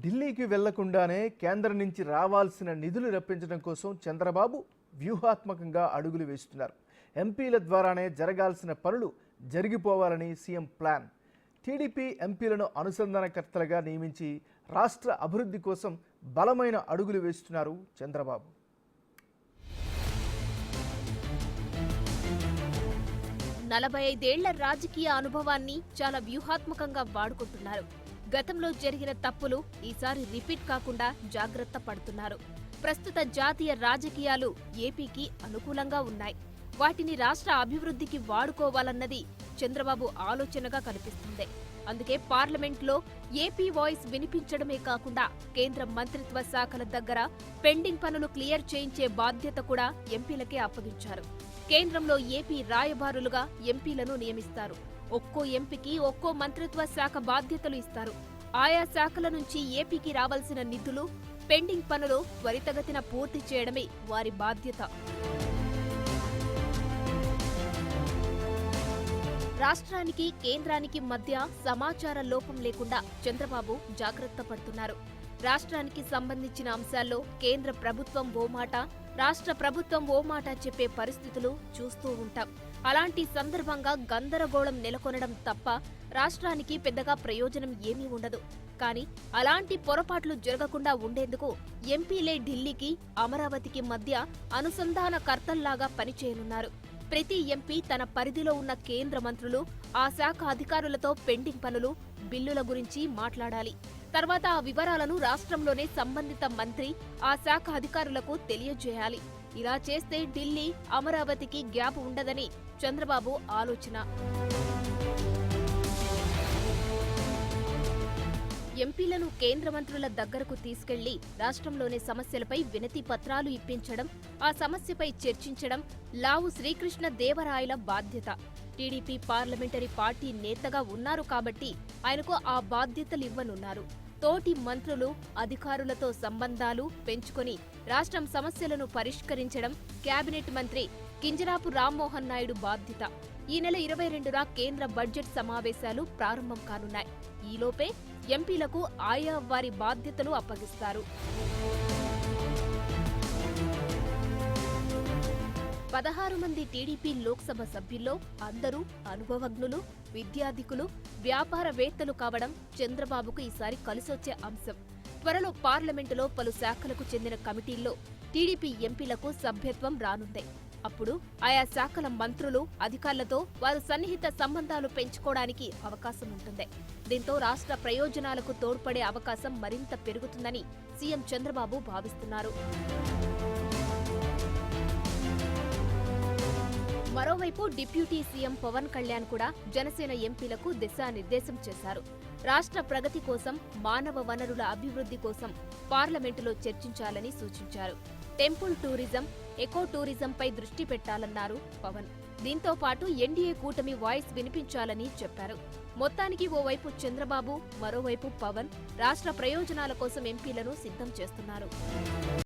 ఢిల్లీకి వెళ్లకుండానే కేంద్రం నుంచి రావాల్సిన నిధులు రప్పించడం కోసం చంద్రబాబు వ్యూహాత్మకంగా అడుగులు వేస్తున్నారు. ఎంపీల ద్వారానే జరగాల్సిన పనులు జరిగిపోవాలని సీఎం ప్లాన్. టీడీపీ ఎంపీలను అనుసంధానకర్తలుగా నియమించి రాష్ట్ర అభివృద్ధి కోసం బలమైన అడుగులు వేస్తున్నారు చంద్రబాబు. 45 ఏళ్ల రాజకీయ అనుభవాన్ని చాలా వ్యూహాత్మకంగా వాడుకుంటున్నారు. గతంలో జరిగిన తప్పులు ఈసారి రిపీట్ కాకుండా జాగ్రత్త పడుతున్నారు. ప్రస్తుత జాతీయ రాజకీయాలు ఏపీకి అనుకూలంగా ఉన్నాయి. వాటిని రాష్ట్ర అభివృద్ధికి వాడుకోవాలన్నది చంద్రబాబు ఆలోచనగా కనిపిస్తుంది. అందుకే పార్లమెంట్లో ఏపీ వాయిస్ వినిపించడమే కాకుండా కేంద్ర మంత్రిత్వ శాఖల దగ్గర పెండింగ్ పనులు క్లియర్ చేయించే బాధ్యత కూడా ఎంపీలకే అప్పగించారు. కేంద్రంలో ఏపీ రాయబారులుగా ఎంపీలను నియమిస్తారు. ఒక్కో ఎంపీకి ఒక్కో మంత్రిత్వ శాఖ బాధ్యతలు ఇస్తారు. ఆయా శాఖల నుంచి ఏపీకి రావాల్సిన నిధులు, పెండింగ్ పనులు త్వరితగతిన పూర్తి చేయడమే వారి బాధ్యత. రాష్ట్రానికి కేంద్రానికి మధ్య సమాచార లోపం లేకుండా చంద్రబాబు జాగ్రత్త పడుతున్నారు. రాష్ట్రానికి సంబంధించిన అంశాల్లో కేంద్ర ప్రభుత్వం ఓ మాట, రాష్ట్ర ప్రభుత్వం ఓ మాట చెప్పే పరిస్థితులు చూస్తూ ఉంటాం. అలాంటి సందర్భంగా గందరగోళం నెలకొనడం తప్ప రాష్ట్రానికి పెద్దగా ప్రయోజనం ఏమీ ఉండదు. కానీ అలాంటి పొరపాట్లు జరగకుండా ఉండేందుకు ఎంపీలే ఢిల్లీకి, అమరావతికి మధ్య అనుసంధానకర్తల్లాగా పనిచేయనున్నారు. ప్రతి ఎంపీ తన పరిధిలో ఉన్న కేంద్ర మంత్రులు, ఆ శాఖ అధికారులతో పెండింగ్ పనులు, బిల్లుల గురించి మాట్లాడాలి. తర్వాత ఆ వివరాలను రాష్ట్రంలోనే సంబంధిత మంత్రి, ఆ శాఖ అధికారులకు తెలియజేయాలి. ఇలా చేస్తే ఢిల్లీ, అమరావతికి గ్యాప్ ఉండదని చంద్రబాబు ఆలోచన. ఎంపీలను కేంద్ర మంత్రుల దగ్గరకు తీసుకెళ్లి రాష్ట్రంలోని సమస్యలపై వినతి పత్రాలు ఇప్పించడం, ఆ సమస్యపై చర్చించడం లావు శ్రీకృష్ణ దేవరాయల బాధ్యత. టీడీపీ పార్లమెంటరీ పార్టీ నేతగా ఉన్నారు కాబట్టి ఆయనకు ఆ బాధ్యతలివ్వనున్నారు. తోటి మంత్రులు, అధికారులతో సంబంధాలు పెంచుకొని రాష్ట్రం సమస్యలను పరిష్కరించడం కేబినెట్ మంత్రి కింజరాపు రామ్మోహన్ నాయుడు బాధ్యత. ఈ నెల 22న కేంద్ర బడ్జెట్ సమావేశాలు ప్రారంభం కానున్నాయి. ఈలోపే ఎంపీలకు ఆయా వారి బాధ్యతలు అప్పగిస్తారు. 16 మంది టీడీపీ లోక్సభ సభ్యుల్లో అందరూ అనుభవజ్ఞులు, విద్యాధికులు, వ్యాపారవేత్తలు కావడం చంద్రబాబుకు ఈసారి కలిసొచ్చే అంశం. త్వరలో పార్లమెంటులో పలు శాఖలకు చెందిన కమిటీల్లో టీడీపీ ఎంపీలకు సభ్యత్వం రానుంది. అప్పుడు ఆయా శాఖల మంత్రులు, అధికారులతో వారు సన్నిహిత సంబంధాలు పెంచుకోవడానికి అవకాశం ఉంటుంది. దీంతో రాష్ట్ర ప్రయోజనాలకు తోడ్పడే అవకాశం మరింత పెరుగుతుందని సీఎం చంద్రబాబు భావిస్తున్నారు. మరోవైపు డిప్యూటీ సీఎం పవన్ కళ్యాణ్ కూడా జనసేన ఎంపీలకు దిశానిర్దేశం చేశారు. రాష్ట్ర ప్రగతి కోసం, మానవ వనరుల అభివృద్ధి కోసం పార్లమెంటులో చర్చించాలని సూచించారు. టెంపుల్ టూరిజం, ఎకో టూరిజంపై దృష్టి పెట్టాలన్నారు పవన్. దీంతో పాటు ఎన్డీఏ కూటమి వాయిస్ వినిపించాలని చెప్పారు. మొత్తానికి ఓవైపు చంద్రబాబు, మరోవైపు పవన్ రాష్ట్ర ప్రయోజనాల కోసం ఎంపీలను సిద్ధం చేస్తున్నారు.